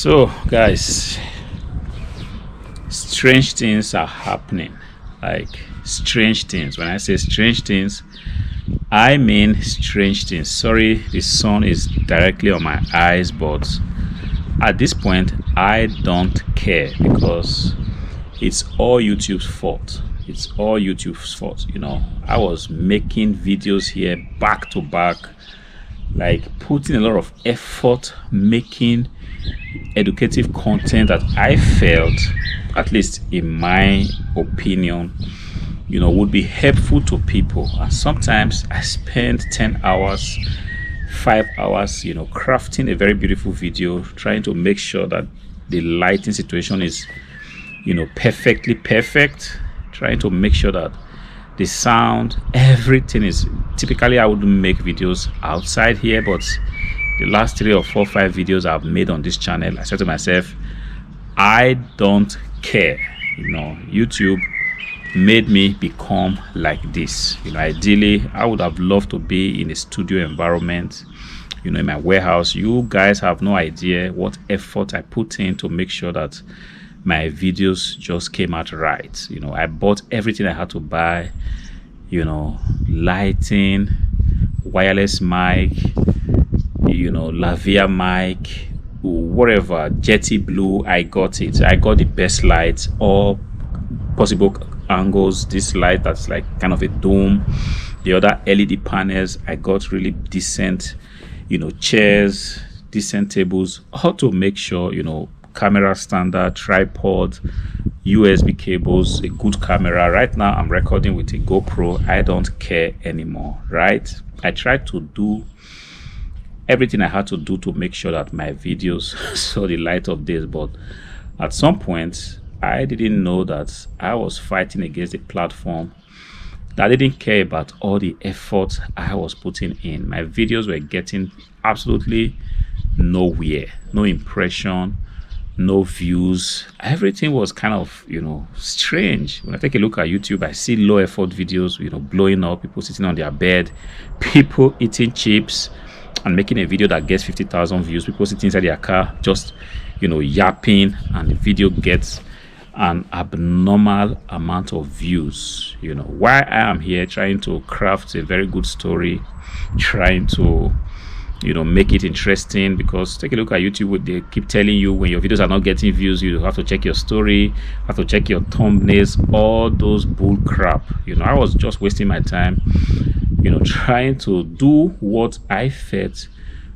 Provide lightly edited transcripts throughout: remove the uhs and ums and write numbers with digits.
So, guys, strange things are happening. Like, strange things. When I say strange things, I mean strange things. Sorry, the sun is directly on my eyes, but at this point, I don't care because it's all YouTube's fault. It's all YouTube's fault. I was making videos here back to back, like putting a lot of effort making educative content that I felt, at least in my opinion, would be helpful to people. And sometimes I spend 10 hours, 5 hours, crafting a very beautiful video, trying to make sure that the lighting situation is, perfectly perfect, trying to make sure that the sound, everything is. Typically I wouldn't make videos outside here, but the last 3 or 4 5 videos I've made on this channel, I said to myself, I don't care. YouTube made me become like this. Ideally I would have loved to be in a studio environment, in my warehouse. You guys have no idea what effort I put in to make sure that my videos just came out right. I bought everything I had to buy, lighting, wireless mic, lavia mic, whatever, Jetty Blue. I got it. I got the best lights, all possible angles. This light that's like kind of a dome, the other LED panels. I got really decent, chairs, decent tables, how to make sure, camera standard, tripod, USB cables, a good camera. Right now I'm recording with a GoPro. I don't care anymore, right? I tried to do everything I had to do to make sure that my videos saw the light of day, but at some point I didn't know that I was fighting against a platform that didn't care about all the effort I was putting in. My videos were getting absolutely nowhere, no impression, no views. Everything was kind of strange. When I take a look at YouTube, I see low effort videos blowing up, people sitting on their bed, people eating chips and making a video that gets 50,000 views, people sitting inside their car just yapping, and the video gets an abnormal amount of views. Why I am here trying to craft a very good story, trying to make it interesting, because take a look at YouTube. They keep telling you when your videos are not getting views, you have to check your story, have to check your thumbnails, all those bull crap. I was just wasting my time trying to do what I felt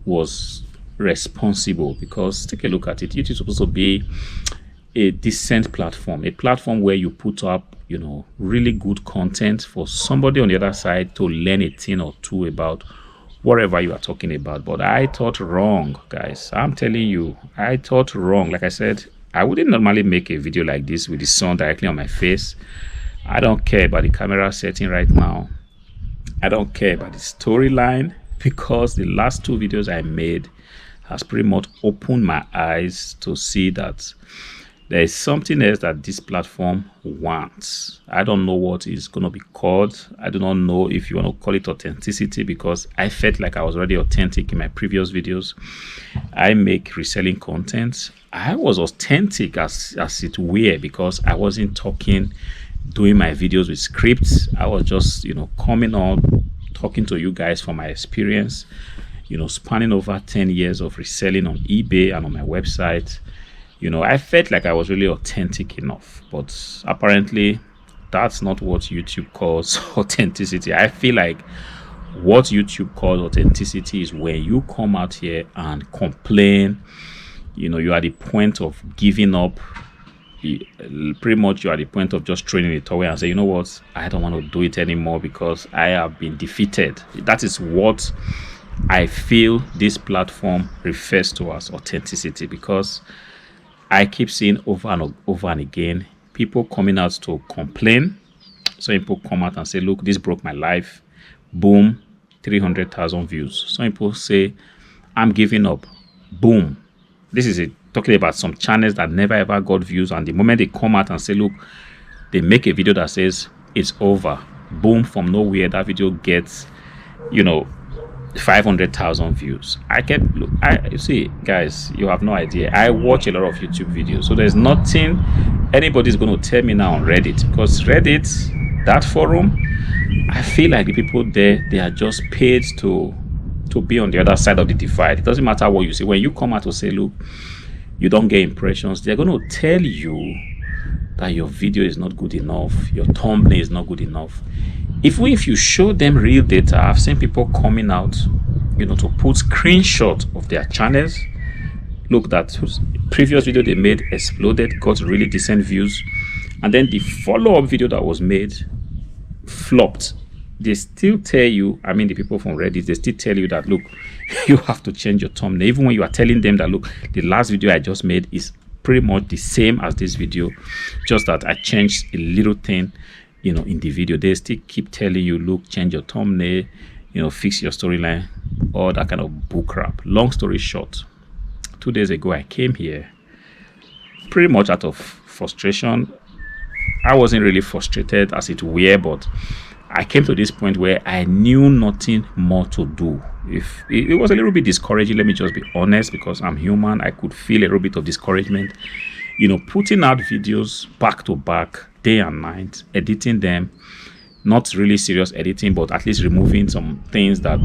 was responsible, because take a look at it. YouTube is supposed to be a decent platform, a platform where you put up really good content for somebody on the other side to learn a thing or two about whatever you are talking about. But I thought wrong, guys. I'm telling you, I thought wrong. Like I said, I wouldn't normally make a video like this with the sun directly on my face. I don't care about the camera setting right now. I don't care about the storyline, because the last 2 videos I made has pretty much opened my eyes to see that there is something else that this platform wants. I don't know what it's going to be called. I do not know if you want to call it authenticity, because I felt like I was already authentic in my previous videos. I make reselling content. I was authentic as it were, because I wasn't doing my videos with scripts. I was just coming on, talking to you guys from my experience, spanning over 10 years of reselling on eBay and on my website. I felt like I was really authentic enough, but apparently that's not what YouTube calls authenticity. I feel like what YouTube calls authenticity is when you come out here and complain. You are at the point of giving up. Pretty much you are at the point of just throwing it away and say, what, I don't want to do it anymore because I have been defeated. That is what I feel this platform refers to as authenticity, because I keep seeing over and again people coming out to complain. Some people come out and say, look, this broke my life. Boom, 300,000 views. Some people say, I'm giving up. Boom. This is talking about some channels that never ever got views, and the moment they come out and say, look, they make a video that says it's over. Boom, from nowhere that video gets 500,000 views. I kept look. You see, guys, you have no idea. I watch a lot of YouTube videos, so there's nothing anybody's going to tell me now on Reddit, because Reddit, that forum, I feel like the people there, they are just paid to be on the other side of the divide. It doesn't matter what you say. When you come out to say, look, you don't get impressions, they're going to tell you that your video is not good enough, your thumbnail is not good enough. If you show them real data, I've seen people coming out, to put screenshot of their channels. Look, that previous video they made exploded, got really decent views, and then the follow-up video that was made flopped. They still tell you, I mean, the people from Reddit, they still tell you that, look, you have to change your thumbnail. Even when you are telling them that, look, the last video I just made is pretty much the same as this video, just that I changed a little thing, in the video. They still keep telling you, look, change your thumbnail, fix your storyline, all that kind of bull crap. Long story short, 2 days ago, I came here pretty much out of frustration. I wasn't really frustrated as it were, but I came to this point where I knew nothing more to do. If it was a little bit discouraging, let me just be honest, because I'm human. I could feel a little bit of discouragement, putting out videos back to back, day and night, editing them, not really serious editing, but at least removing some things that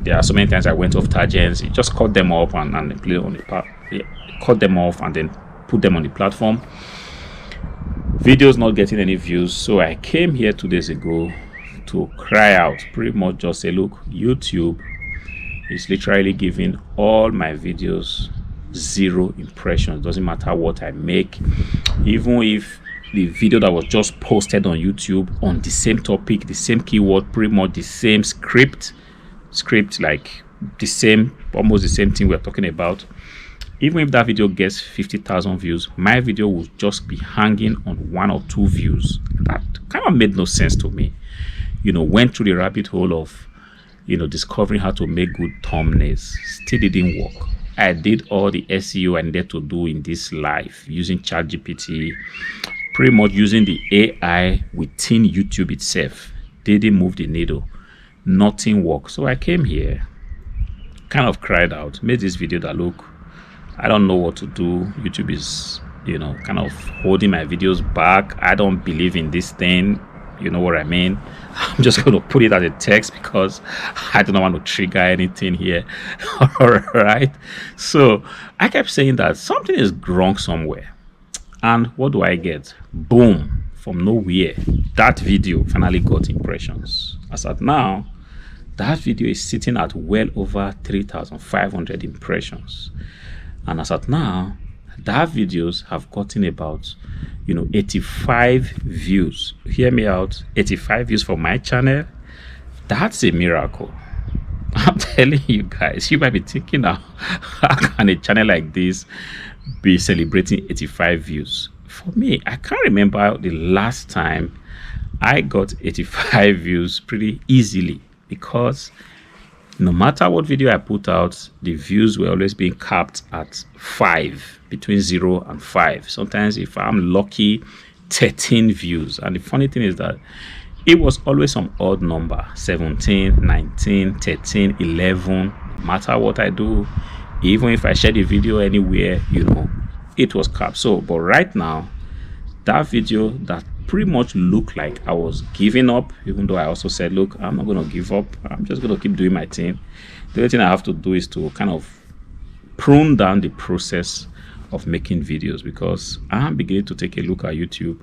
there are so many times I went off tangents. Just cut them up and play on the cut them off and then put them on the platform. Videos not getting any views, so I came here 2 days ago to cry out, pretty much just say, look, YouTube is literally giving all my videos 0 impressions. Doesn't matter what I make, even if the video that was just posted on YouTube on the same topic, the same keyword, pretty much the same script, like the same, almost the same thing we're talking about. Even if that video gets 50,000 views, my video will just be hanging on 1 or 2 views. That kind of made no sense to me. Went through the rabbit hole of, discovering how to make good thumbnails. Still didn't work. I did all the SEO I needed to do in this life using ChatGPT, pretty much using the AI within YouTube itself. Didn't move the needle. Nothing worked. So I came here, kind of cried out, made this video that, look, I don't know what to do. YouTube is, kind of holding my videos back. I don't believe in this thing. You know what I mean? I'm just going to put it as a text because I don't want to trigger anything here. All right. So I kept saying that something is wrong somewhere. And what do I get? Boom. From nowhere, that video finally got impressions. As at now, that video is sitting at well over 3,500 impressions. And as at now, that videos have gotten about 85 views. Hear me out, 85 views for my channel. That's a miracle. I'm telling you guys, you might be thinking now, how can a channel like this be celebrating 85 views? For me, I can't remember the last time I got 85 views pretty easily, because no matter what video I put out, the views were always being capped at 5, between 0 and 5. Sometimes, if I'm lucky, 13 views. And the funny thing is that it was always some odd number, 17, 19, 13, 11. No matter what I do, even if I share the video anywhere, it was capped. So, but right now, that video that pretty much looked like I was giving up, even though I also said, look, I'm not going to give up. I'm just going to keep doing my thing. The only thing I have to do is to kind of prune down the process of making videos, because I'm beginning to take a look at YouTube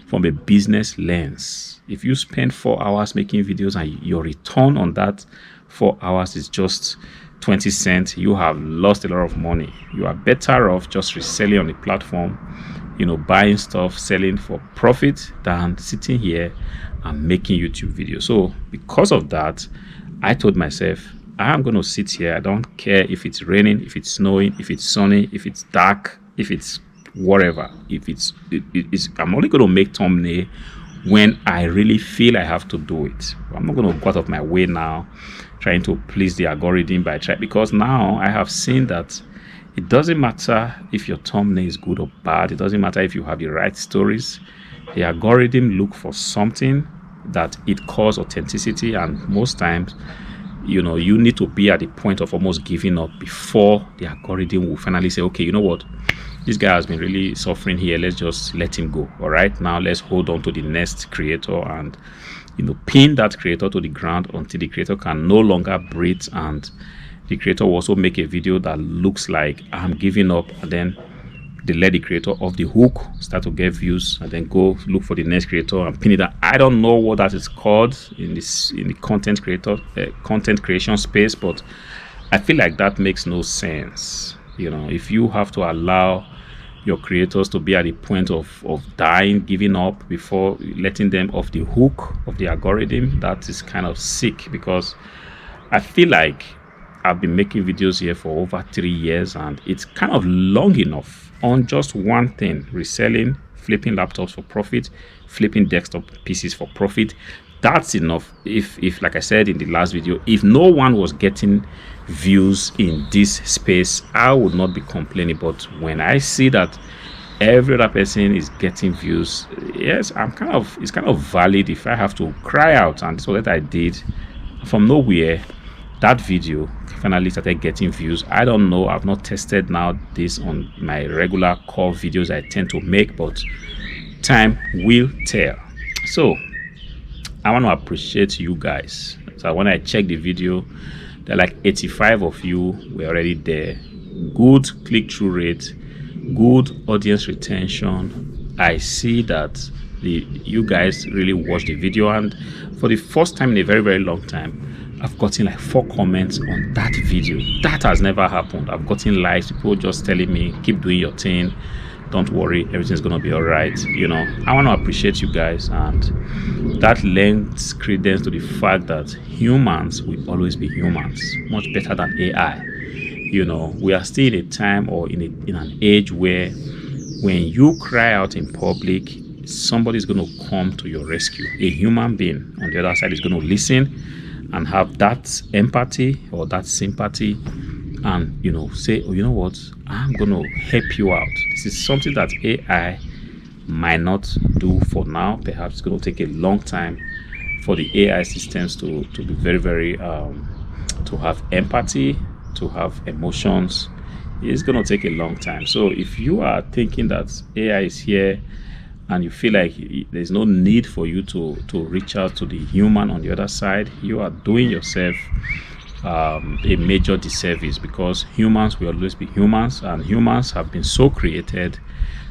from a business lens. If you spend 4 hours making videos and your return on that 4 hours is just 20 cents, you have lost a lot of money. You are better off just reselling on the platform, buying stuff, selling for profit, than sitting here and making YouTube videos. So because of that, I told myself, I'm going to sit here. I don't care if it's raining, if it's snowing, if it's sunny, if it's dark, if it's whatever. If it's I'm only going to make thumbnail when I really feel I have to do it. I'm not going to go out of my way now trying to please the algorithm because now I have seen that it doesn't matter if your thumbnail is good or bad. It doesn't matter if you have the right stories. The algorithm look for something that it calls authenticity, and most times you need to be at the point of almost giving up before the algorithm will finally say, okay, you know what, this guy has been really suffering here, let's just let him go. All right, now let's hold on to the next creator and pin that creator to the ground until the creator can no longer breathe, and the creator will also make a video that looks like I'm giving up, and then they let the creator off the hook, start to get views, and then go look for the next creator and pin it down. I don't know what that is called in the content creation space, but I feel like that makes no sense. If you have to allow your creators to be at the point of dying, giving up before letting them off the hook of the algorithm, that is kind of sick, because I feel like I've been making videos here for over 3 years, and it's kind of long enough on just one thing: reselling, flipping laptops for profit, flipping desktop PCs for profit. That's enough. If like I said in the last video, if no one was getting views in this space, I would not be complaining. But when I see that every other person is getting views, yes, it's kind of valid if I have to cry out. And this is what I did. From nowhere, that video finally started getting views. I don't know, I've not tested now this on my regular core videos I tend to make, but time will tell. So I want to appreciate you guys. So when I checked the video, there are like 85 of you were already there. Good click-through rate, good audience retention. I see that you guys really watched the video, and for the first time in a very, very long time, I've gotten like 4 comments on that video. That has never happened. I've gotten likes, people just telling me, keep doing your thing, don't worry, everything's gonna be all right. I want to appreciate you guys, and that lends credence to the fact that humans will always be humans, much better than AI. We are still in a time, or in an age, where when you cry out in public, somebody's going to come to your rescue. A human being on the other side is going to listen and have that empathy or that sympathy, and say, oh, you know what, I'm going to help you out. This is something that AI might not do for now. Perhaps it's going to take a long time for the AI systems to be very, very to have empathy, to have emotions. It's going to take a long time. So if you are thinking that AI is here and you feel like there's no need for you to reach out to the human on the other side, you are doing yourself a major disservice, because humans will always be humans, and humans have been so created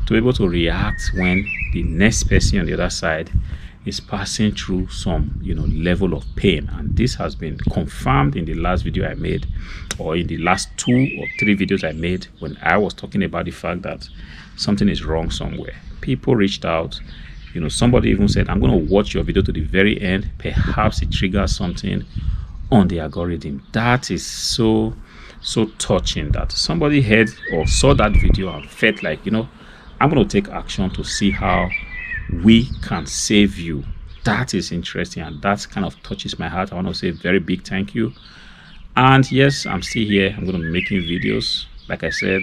to be able to react when the next person on the other side is passing through some level of pain. And this has been confirmed in the last video I made, or in the last 2 or 3 videos I made, when I was talking about the fact that something is wrong somewhere. People reached out, somebody even said, I'm going to watch your video to the very end, perhaps it triggers something on the algorithm. That is so touching, that somebody heard or saw that video and felt like, I'm going to take action to see how we can save you. That is interesting, and that kind of touches my heart. I want to say a very big thank you. And yes, I'm still here. I'm going to be making videos. Like I said,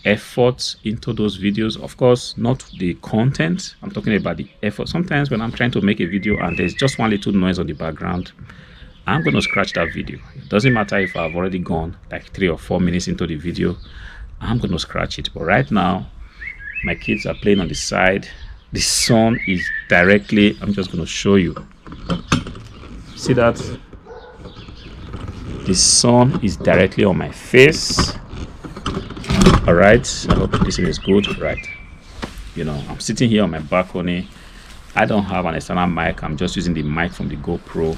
effort into those videos. Of course, not the content. I'm talking about the effort. Sometimes when I'm trying to make a video and there's just one little noise on the background, I'm going to scratch that video. It doesn't matter if I've already gone like 3 or 4 minutes into the video, I'm going to scratch it. But right now, my kids are playing on the side. The sun is directly, I'm just going to show you. See that? The sun is directly on my face. All right, I hope this is good. Right, I'm sitting here on my balcony. I don't have an external mic. I'm just using the mic from the GoPro,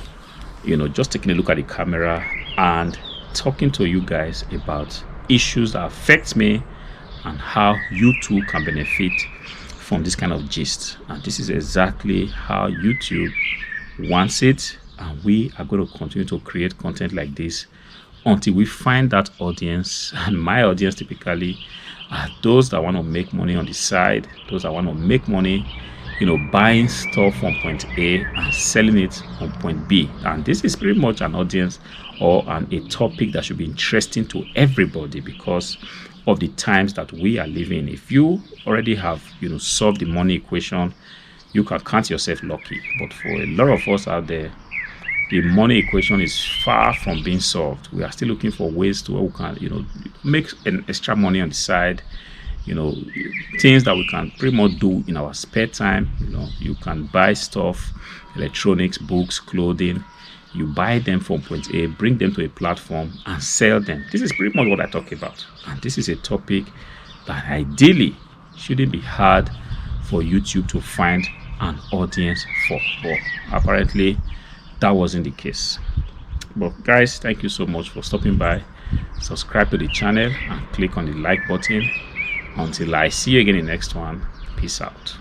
just taking a look at the camera and talking to you guys about issues that affect me and how you too can benefit from this kind of gist. And this is exactly how YouTube wants it, and we are going to continue to create content like this until we find that audience. And my audience typically are those that want to make money on the side, those that want to make money buying stuff from point A and selling it on point B. And this is pretty much an audience or a topic that should be interesting to everybody because of the times that we are living. If you already have solved the money equation, you can count yourself lucky. But for a lot of us out there, the money equation is far from being solved. We are still looking for ways to where we can, make an extra money on the side. Things that we can pretty much do in our spare time. You can buy stuff, electronics, books, clothing. You buy them from point A, bring them to a platform and sell them. This is pretty much what I talk about. And this is a topic that ideally shouldn't be hard for YouTube to find an audience for. But apparently that wasn't the case. But guys, thank you so much for stopping by. Subscribe to the channel and click on the like button. Until I see you again in the next one, peace out.